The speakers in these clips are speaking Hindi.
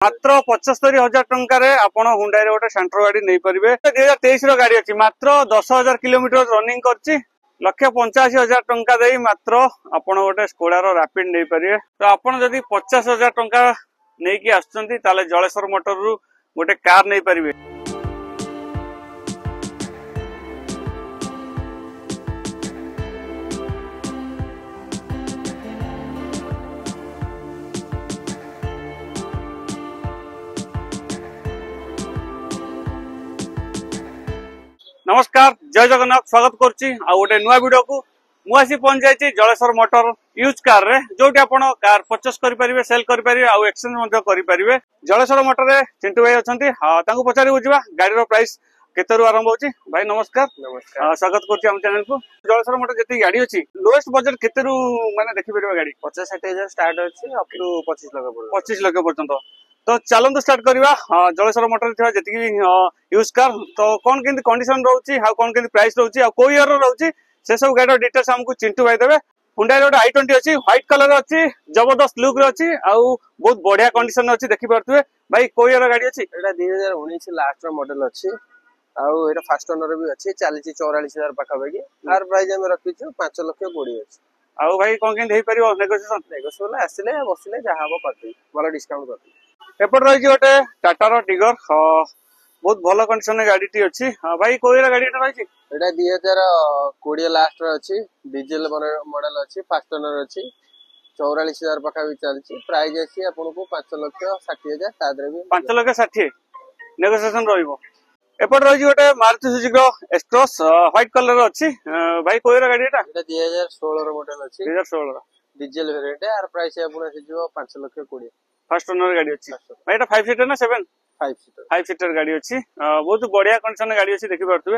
मात्र 75,000 टंकार हुंडई रे गोटे सेंट्रो गाड़ी नहीं पारे। 2023 गाड़ी अच्छी मात्र 10,000 किलोमीटर रनिंग कर 1,85,000 टंका दे मात्र आपण गोटे स्कोडार रैपिड नहीं पारे। तो आपण जदि 50,000 टंका नहीं कि आसुचंती ताले जलेश्वर मोटर रु गोटे कार नहीं पारे। नमस्कार जय जगन्नाथ स्वागत करछि आ गोटे नुआ वीडियो को मुआसी पहुंच जाइछि जलेश्वर मोटर यूज कार रे जोटी आपण कार परचेस करि परिबे सेल करि परिबे आ एक्सचेंज मध्ये करि परिबे। जलेश्वर मोटर रे चिंटू भाई अछंती तांको पचारि बुझिबा गाड़ी रो प्राइस केतरु आरंभ होछि। भाई नमस्कार। नमस्कार स्वागत करछि हम चैनल को। जलेश्वर मोटर जति गाड़ी अछि लोएस्ट बजट केतरु माने देखि परिबा गाड़ी 50-60,000 स्टार्ट अछि अप टू 25 लाख पर्यंत 25 लाख पर्यंत। तो चलନ୍ତୁ स्टार्ट करवा जलेश्वर मोटर थिबा जति यूज कार तो कौन केंति कंडीशन रहउची हाउ कौन केंति प्राइस रहउची आ को ईयर रहउची से सब गाड़ी डिटेल्स हमकु चिंटू भाई देबे। हुंडई रोड i20 अछि व्हाइट कलर अछि जबरदस्त लुक रे अछि आ बहुत बढ़िया कंडीशन अछि देखि परथुए। भाई को ईयर गाड़ी अछि एटा 2019 लास्ट रो मॉडल अछि आ एटा फास्ट ओनर भी अछि 44,000 पाखा बगी आर प्राइस हम रखिछु 5 लाख 20 अछि। आ भाई कौन केंति हे परिबो नेगोशिएबल आसिले बसिले जहां हो करथि वाला डिस्काउंट करथि। एपट रही गोटे टाटा टिगर बहुत भल कंडीशन गाड़ी टी अच्छी। भाई कोई गाड़ी रही एटा 2020 लास्ट रो अछि डीजल मॉडल अछि फास्ट ओनर अछि 44,000 पाखा भी चलछि प्राइस अछि आपन को 5,60,000 तादरे भी 5,60,000 नेगोशिएशन रहिबो। एपट रही गोटे Maruti Suzuki Astros white colour अच्छी। भाई कोई गाड़ी एटा 2016 रो मॉडल अछि 2016 डीजल वेरिएंट आर प्राइस आपन अछि जो 5,20,000 फर्स्ट ओनर गाड़ी अच्छी। भाई एटा 5 सीटर ना 7 5 सीटर गाड़ी अच्छी बहुत बढ़िया कंडीशन गाड़ी अच्छी देखि परथुए।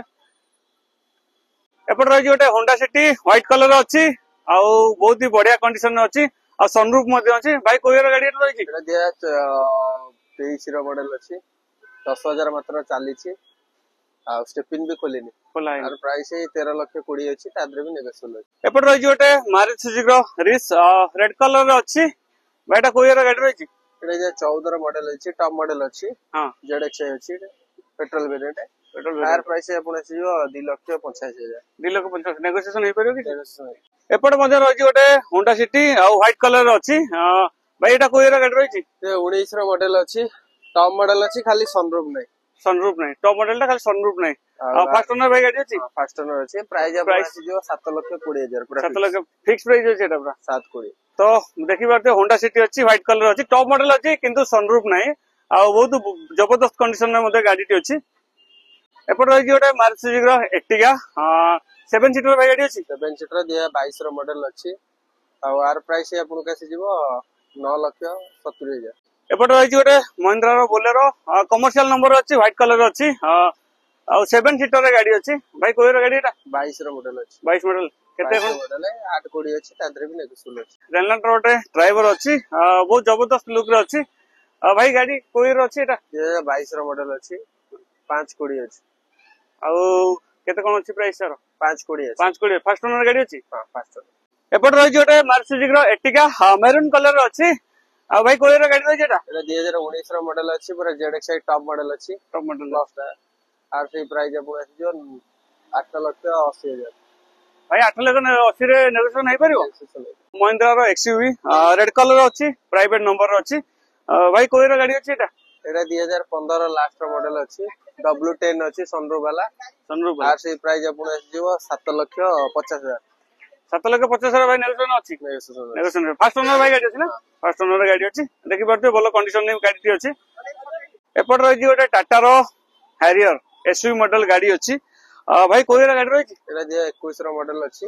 एपट रही गोटे होंडा सिटी व्हाइट कलर अच्छी आ बहुत ही बढ़िया कंडीशन अच्छी आ सनरूफ मध्ये अच्छी। भाई कोई गाड़ी रही 2023 रो मॉडल अछि 10,000 मात्र चालीछि आ स्टेपिन भी खोलिनी खोला आर प्राइस 13,20,000 अछि तादरे भी नेगोशिएबल अछि। एपट रही गोटे मारुति सुजुकी रिस रेड कलर अच्छी। भाई एटा कोई गाड़ी रही एटा 14 रो मॉडल अछि टॉप मॉडल अछि हां जेडएक्स अछि पेट्रोल वेरिएंट आर प्राइस अपन अछि जो 2,85,000 2,50,000 नेगोशिएशन हे परियो कि। एपट मध्ये रही गोटे होंडा सिटी आ व्हाइट कलर अच्छी। भाई एटा कोई गाड़ी रही 19 रो मॉडल अछि टॉप मॉडल अछि खाली सनरूफ नै टॉप मॉडल टा खाली सनरूफ नै फास्ट ओनर भाई गाड़ी अछि फास्ट ओनर अछि प्राइस अपन अछि जो 7,20,000 पूरा 7 लाख फिक्स प्राइस अछि एटा पूरा 7,20,000। तो देखि पारते होंडा सिटी अच्छी व्हाइट कलर अच्छी टॉप मॉडल अच्छी किंतु सनरूफ नै आ बहुत जबरदस्त कंडीशन में मध्ये गाड़ी टी अछि। एपट रही गोटे मारुति सुजुकी एर्टिगा 7 सीटर भाई गाड़ी अछि 7 सीटर 2022 रो मॉडल अछि आ आर प्राइस आपन कैसे जीवो 9,70,000। एपट रही गोटे महिंद्रा रो बोलेरो कमर्शियल नंबर अच्छी व्हाइट कलर अच्छी आ 7 सीटर गाड़ी अच्छी। भाई कोई गाड़ी एटा 22 रो मॉडल अछि 22 मॉडल केते मॉडल है 8,20 अछि तादरे भी नेगोशिएबल अछि। रेनल्ट रोटे ड्राइवर अच्छी बहुत जबरदस्त लुक रे अच्छी। भाई गाड़ी कोई रो अच्छी एटा 2022 रो मॉडल अछि 5,20 अछि आ केते कोन अच्छी प्राइस सर 5,20 अछि 5,20 फास्ट ओनर गाड़ी अछि। हां फास्ट ओनर। एपट रही गोटे Maruti Suzuki Ertiga maroon colour अच्छी। आ भाई कोई गाड़ी रही एटा 2019 रो मॉडल अछि पूरा जेडएक्स टॉप मॉडल अछि टॉप मॉडल आर से प्राइस अपन अछि जो 8,80,000। भाई 8,80,000 रे नेगोशिएशन हे परियो। महिंद्रा रो एक्सयूवी रेड कलर अच्छी प्राइवेट नंबर अच्छी। भाई कोई गाड़ी अच्छी एटा 2015 लास्ट रो मॉडल अछि W10 अछि सनरूफ वाला आर से प्राइस अपन अछि जो 7,50,000 7,50,000 भाई नेगोशिएशन अच्छी नेगोशिएशन फास्ट ओनर भाई गाड़ी अछि ना फास्ट ओनर गाड़ी अछि देखि परते भलो कंडीशन में गाड़ी टी अछि। एपट रही गोटे टाटा रो हैरियर एसयूवी मॉडल गाड़ी अछि। भाई कोई गाड़ी रही एटा 21 रो मॉडल अछि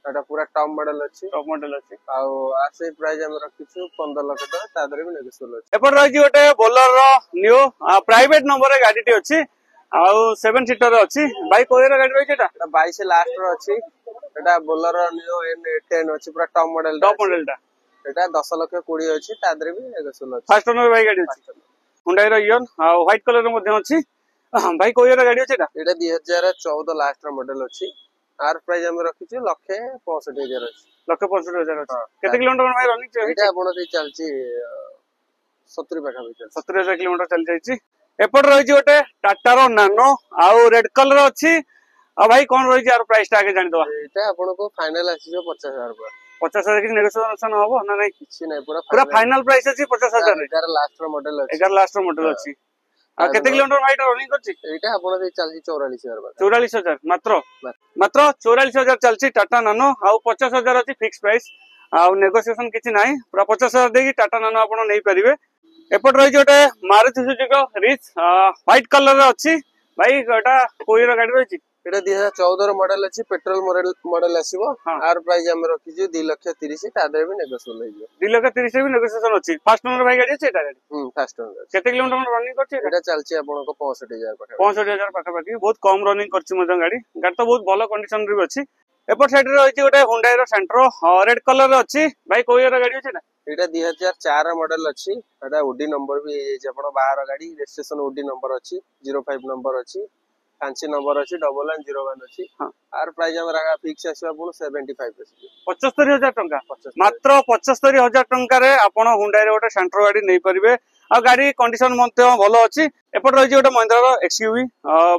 एटा पूरा टॉप मॉडल अछि आ आर से प्राइस हम रखिछु 15 लाख टका तादरे भी नेगोशिएबल अछि। एपट रही गोटे बोलेरो न्यू प्राइवेट नंबर रे गाड़ी टी अछि आ 7 सीटर अछि। भाई कोई गाड़ी रही एटा 22 लास्ट रो अछि एटा बोलेरो न्यू N10 अछि पूरा टॉप मॉडल टा एटा 10,20,000 अछि तादरे भी नेगोशिएबल अछि। फास्ट ओनर भाई गाड़ी अछि हुंडई रो इयन आ व्हाइट कलर रे मध्ये अछि। भाई कोई गाड़ी अछि एटा 2014 लास्ट रो मॉडल अछि आर प्राइस हम रखिछु 1,65,000 अछि 1,65,000 अछि। केते किलोमीटर भाई रनिंग छै एटा अपन से चलछि 70 ପାଖାପାଖି ଚାଲିଛି। 70,000 किलोमीटर चली जाइए। एपट रही गोटे टाटार नानो आउ रेड कलर अच्छी आ भाई कौन रही यार प्राइस आगे जानिदवा। एटा आपनको फाइनल आसीजो 50,000 रुपया। 50,000 की नेगोशिएशन हबो ना नहीं? किछि नै, पूरा फाइनल प्राइस अछि 50,000 रे। 11 लास्ट रो मॉडल अछि। 11 लास्ट रो मॉडल अछि। आ केते किलोमीटर भाई रनिंग करछि? एटा आपन दे चलछि 44,000 रुपया। 44,000 मात्र 44,000 चलछि टाटा नानो आउ 50,000 अछि फिक्स प्राइस आउ नेगोशिएशन किछि नाही। पूरा 50,000 देकी टाटा नानो आपण नै परिबे। एपट रही गोटे Maruti Suzuki rich white colour अच्छी भाई एटा कोईर गाड़ी रही। एटा 2014 रो मॉडल अछि, पेट्रोल मॉडल आसीबो। आर प्राइस हम रखिजो 2,30,000 तादे भी नेगोशिएबल होइजो। 2,30,000 भी नेगोशिएशन अछि। फास्ट ओनर भाई गाड़ी अछि एटा गाड़ी? Fast owner. केते किलोमीटर रनिंग करछि एटा चलछि आपनको 65,000 पाखा। 65,000 पाखा पाखी बहुत कम रनिंग करछि मदन गाड़ी। गाड़ी तो बहुत भलो कंडीशन रे अछि। एपट साइड रे रही गोटे Hyundai रो सेंट्रो रेड कलर अछि भाई कोईर गाड़ी अछि ना? एटा 2004 मॉडल अछि। एटा ओडी नंबर भी हे जे आपण बाहर गाड़ी रजिस्ट्रेशन ओडी नंबर अछि, 05 नंबर अछि, फैंसी नंबर अछि, 1101 अछि। आर प्राइस हम रगा फिक्स आसीबा आपण 75 अछि। 75,000 टंका मात्र 75,000 टंका रे आपण Hyundai रे गोटे सेंट्रो गाड़ी नै परिबे। आ गाड़ी कंडीशन मध्ये भलो अछि। एपट रही गोटे महिंद्रा रो XUV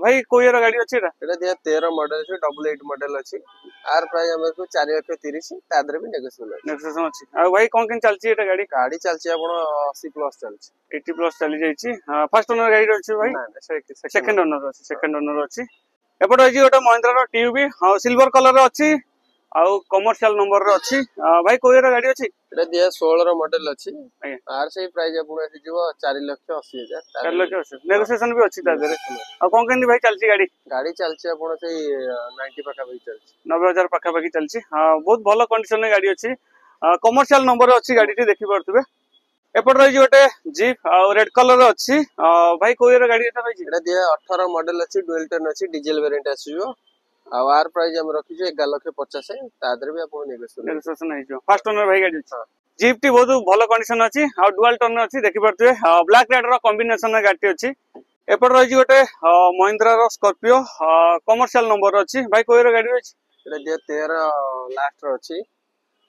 भाई कोईर गाड़ी अछि एटा? एटा 2013 मॉडल अछि, 88 मॉडल अछि। आर प्राइस हमको 4,30,000 तादरे भी नेगोशिएबल अछि। नेगोशिएशन अछि। आ भाई कोन किन चलछि एटा गाड़ी? गाड़ी चलछि आपण 80 प्लस चलछि। 80 प्लस चली जाइछि। फर्स्ट ओनर गाड़ी अछि भाई? ना सेकंड ओनर अछि। सेकंड ओनर अछि। एपट रही गोटे महिंद्रा रो TUV सिल्वर कलर रो अछि आउ कमर्शियल नंबर रो अछि। भाई कोईर गाड़ी अछि? एटा 2016 रो मॉडल अछि। आर से प्राइस आपण आसी जिवो 4,80,000। 4,80,000 नेगोशिएशन भी अछि तादरे। आ कोन किन भाई चलछि गाड़ी? गाड़ी चलछि आपण से 90 पाखा पाखी चलछि। 90,000 पाखा पाखी चलछि। बहुत भलो कंडीशन रे गाड़ी अछि। कमर्शियल नंबर अछि गाड़ी देखि परथुबे। एपट रही गोटे जीप आ रेड कलर अछि भाई कोईर गाड़ी एटा रही? एटा 2018 मॉडल अछि, डुअल टर्न अछि, डीजल वेरिएंट आसीजो। आ आर प्राइस हम रखिजो 11,50,000 तादरे भी आपण नेगोशिएशन हे जो। फर्स्ट ओनर भाई गाड़ी अछि। जीप टी बहुत भलो कंडीशन अछि आ डुअल टर्न अछि देखि परथुबे। ब्लैक रेड रो कॉम्बिनेशन रे गाड़ी अछि। एपट रही गोटे महिंद्रा रो स्कॉर्पियो कमर्शियल नंबर अछि भाई कोईर गाड़ी अछि? एटा 2013 लास्ट रो अछि।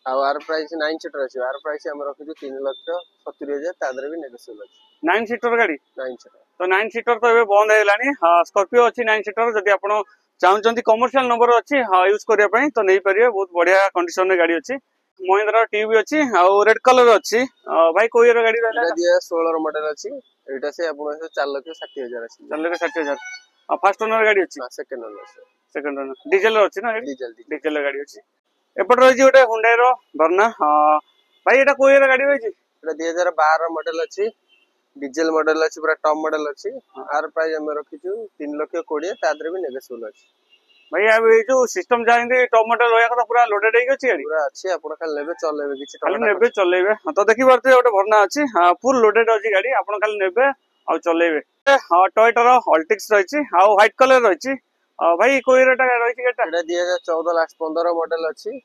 आ आर प्राइस 9 सीटर अछि। आर प्राइस हम रखिजो 3,70,000 तादरे भी नेगोशिएबल अछि। 9 सीटर गाड़ी? 9 सीटर। तो 9 सीटर तो एबे बंद हेलानी। स्कॉर्पियो अछि 9 सीटर जदि आपण चाहउचंती कमर्शियल नंबर अछि यूज करिया पई तो नै परिबे। बहुत बढ़िया कंडीशन रे गाड़ी अछि। महिंद्रा TUV अछि आ रेड कलर अछि। भाई कोईर गाड़ी रहला? एटा 2016 रो मॉडल अछि। एटा से आपण 4,60,000 अछि। 4,60,000। फर्स्ट ओनर गाड़ी अछि? Second owner. Second owner diesel अछि ना गाड़ी? डीजल गाड़ी अछि। एपट रही गोटे Hyundai रो Verna भाई एटा कोईर गाड़ी रही? एटा 2012 मॉडल अछि, डीजल मॉडल अछि, पूरा टॉप मॉडल अछि। आर प्राइस हम रखिछु 3,20,000 तादरे भी नेगोशिएबल अछि। भाई अब ये जो सिस्टम जाइंदे टॉप मॉडल होया कथा पूरा लोडेड हे अछि गाड़ी? पूरा अछि। आपण खाली लेबे चलेबे किछि खाली नेबे चलेबे। तो देखि परते गोटे Verna अछि फुल लोडेड अछि गाड़ी। आपण खाली नेबे आ चलेबे। टोयोटा रो अल्टिक्स रहिछि आ व्हाइट कलर रहिछि। भाई कोईर एटा रहिछि गाड़ी? एटा 2014 लास्ट 15 मॉडल अछि।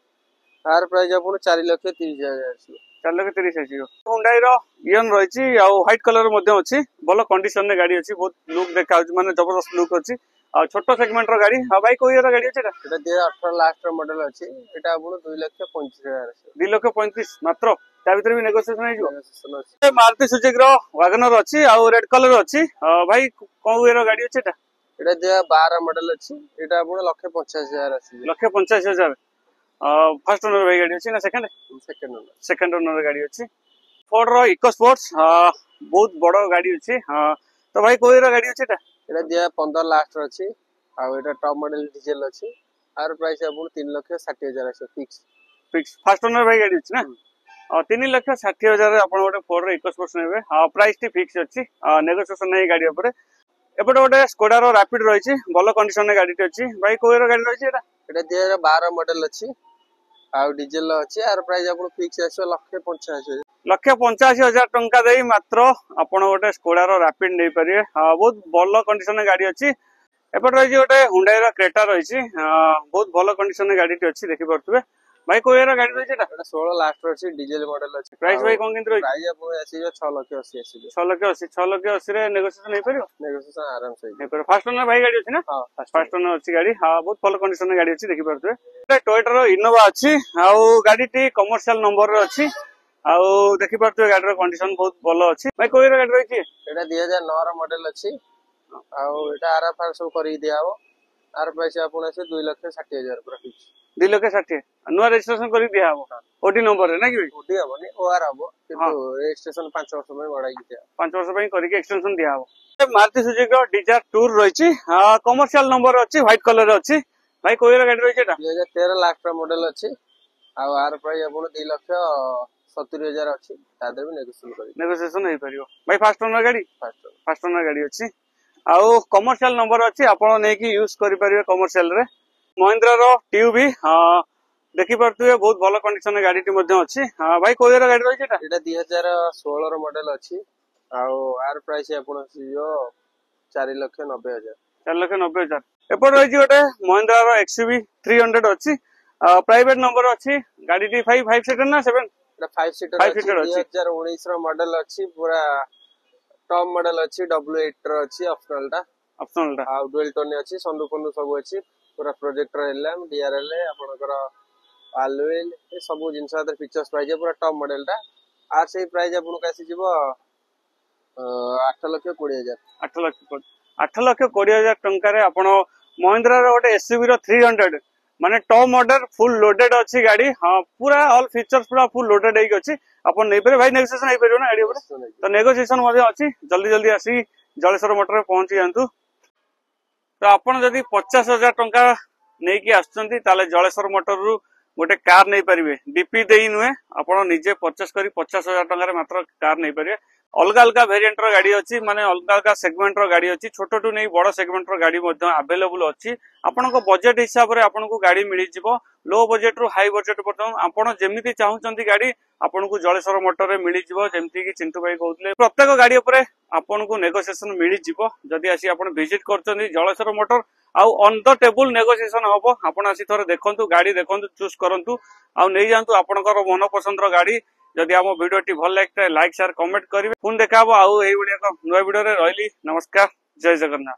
आर प्राइस आपण 4,30,000 अछि। 4,30,000 अछि। Hyundai रो इयन रहिछि आ व्हाइट कलर मध्ये अछि। भलो कंडीशन रे गाड़ी अछि। बहुत लुक देखाउछि माने जबरदस्त लुक अछि। आ छोटो सेगमेंट रो गाड़ी। भाई कोईर गाड़ी अछि एटा? एटा 2018 लास्ट रो मॉडल अछि। एटा आपण 2,25,000 अछि। 2,35,000 मात्र ता भीतर भी नेगोशिएशन हे जो। नेगोशिएशन अछि। मारुति सुजुकी रो वैगनर अछि आ रेड कलर अछि। भाई कोईर गाड़ी अछि एटा? एटा 2012 मॉडल अछि। एटा आपण 1,85,000 अछि। 1,85,000। फर्स्ट ओनर भाई गाड़ी अछि ना second? Second owner. Second owner गाड़ी अछि। फोर्ड रो इको स्पोर्ट्स बहुत बड़ो गाड़ी अछि। तो भाई कोईर गाड़ी अछि एटा? एटा 2015 लास्ट रो अछि। आ एटा टॉप मॉडल डीजल अछि। आर प्राइस आपण 3,60,000 अछि फिक्स। फिक्स फर्स्ट ओनर भाई गाड़ी अछि ना? 3,60,000 रे आपण गोटे फोर्ड रो इको स्पोर्ट्स नेबे। प्राइस टी फिक्स अछि। नेगोशिएशन नै गाड़ी ऊपर। एपटे गोटे स्कोडा रो रैपिड रहिछि। भलो कंडीशन रे गाड़ी टी अछि। भाई कोईर गाड़ी रहिछि एटा? एटा 2012 मॉडल अछि। आ डीजल अछि। आर प्राइस आपण फिक्स आछो 1,85,000। 1,85,000 टंका देई मात्र आपण गोटे स्कोडा रो रैपिड नै परिबे। बहुत भलो कंडीशन रे गाड़ी अछि। एपटे रहिछि गोटे Hyundai रो क्रेटा रहिछि। बहुत भलो कंडीशन रे गाड़ी टी अछि देखि परथुबे। भाई कोईर गाड़ी रहिछि एटा? एटा 16 लास्ट रो अछि। डीजल मॉडल अछि। प्राइस भाई कोन किन रहिछि? प्राइस आपण आसीजो 6,80,000 आसीजो। 6,80,000 6,80,000 रे नेगोशिएशन हे परिबो? नेगोशिएशन आराम से हे परिबो। फर्स्ट ओनर भाई गाड़ी अछि ना? हां फर्स्ट ओनर अछि गाड़ी। बहुत भलो कंडीशन रे गाड़ी अछि देखि परथुबे। टोयोटा रो इनोवा अछि आ गाड़ी टी कमर्शियल नंबर रो अछि। ଆଉ ଦେଖି पारथुबे गाड़ी कंडीशन बहुत भलो अछि भाई कोई गाड़ी रही छी एटा 2009 रो मॉडल अछि आउ एटा आरएफआर सब करी दिया हो आर प्राइस आपण से 2,60,000 पूरा फिक्स 2,60,000 नुआ रजिस्ट्रेशन करी दिया हो ओडी नंबर रे ना कि ओडी हबनी ओआर हबो किंतु रजिस्ट्रेशन 5 वर्ष में बढ़ाई दिया 5 वर्ष पई करी एक्सटेंशन दिया हो मारुति सुजुकी डिजायर टूर रही छी कमर्शियल नंबर अछि व्हाइट कलर अछि भाई कोई गाड़ी रही छी एटा 2013 लाख रो मॉडल अछि आउ आर प्राइस आपण 2,70,000 अछि तादे भी नेगोशिएशन होई परियो भाई फास्ट ओनर गाड़ी फास्ट फास्ट ओनर गाड़ी अछि आउ कमर्शियल नंबर अछि आपण नै कि यूज करि परिबे कमर्शियल रे महिंद्रा रो ट्यूब भी देखि पारथुबे बहुत भलो कंडीशन गाड़ी मध्ये अछि भाई कोई गाड़ी रही छी एटा 2016 रो मॉडल अछि आउ आर प्राइस आपण जो 4,90,000 4,90,000 एपट रही गोटे महिंद्रा रो एक्सयूवी 300 अछि प्राइवेट नंबर अछि गाड़ी टी 5 सीटर ना 7 एटा 5 सीटर अछि 2019 रो मॉडल अछि पूरा टॉप मॉडल अछि W8 रो अछि ऑप्शनल टा आ डुअल टोन अछि संदू पंदू सब अछि पूरा प्रोजेक्टर एलएम डीआरएल आपनकर अलवेल ए सब जिंस अदर फीचर्स पाइजे पूरा टॉप मॉडल टा आर से प्राइस आपन कासी जीवो 8,20,000 8,20,000 टंका रे आपण महिंद्रा रो गोटे एसयूवी रो 300 माने टॉप मॉडल फुल लोडेड अछि गाड़ी हां पूरा ऑल फीचर्स पूरा फुल लोडेड हेक अछि अपन नै परे भाई नेगोशिएशन हे परियो ना गाड़ी ऊपर तो नेगोशिएशन मध्ये अछि जल्दी जल्दी आसी जलेश्वर मोटर रे पहुंची जांतु तो आपण जदी 50,000 टंका नै कि आछंती ताले जलेश्वर मोटर रु गोटे कार नै परिबे डीपी देई नुए आपण निजे परचेस करी 50,000 टंका रे मात्र कार नै परिबे अलग अलग वेरिएंट रो गाड़ी अछि माने अलग अलग सेगमेंट रो गाड़ी अछि छोटो टू नै बड़ सेगमेंट रो गाड़ी मध्ये अवेलेबल अछि आपण को बजट हिसाब रे आपण को गाड़ी मिली जिवो लो बजट रु हाई बजट पर्यंत आपण जेमिति चाहुचंती गाड़ी आपण को जलेश्वर मोटर रे मिली जिवो जेमति कि चिंटू भाई कहउतले प्रत्येक गाड़ी ऊपर आपण को नेगोशिएशन मिली जिवो जदी आसी आपण विजिट करचंती जलेश्वर मोटर आउ ऑन द टेबल नेगोशिएशन होबो आपण आसी थोरे देखंतु गाड़ी देखंतु चूज करंतु आउ नै जानतु आपणकर मन पसंद रो गाड़ी जदि आम वीडियो टी भल लाइक शेयर कमेंट करिवे पुन देखाबो आउ एई बडिया नुवा वीडियो रे रहली नमस्कार जय जगन्नाथ।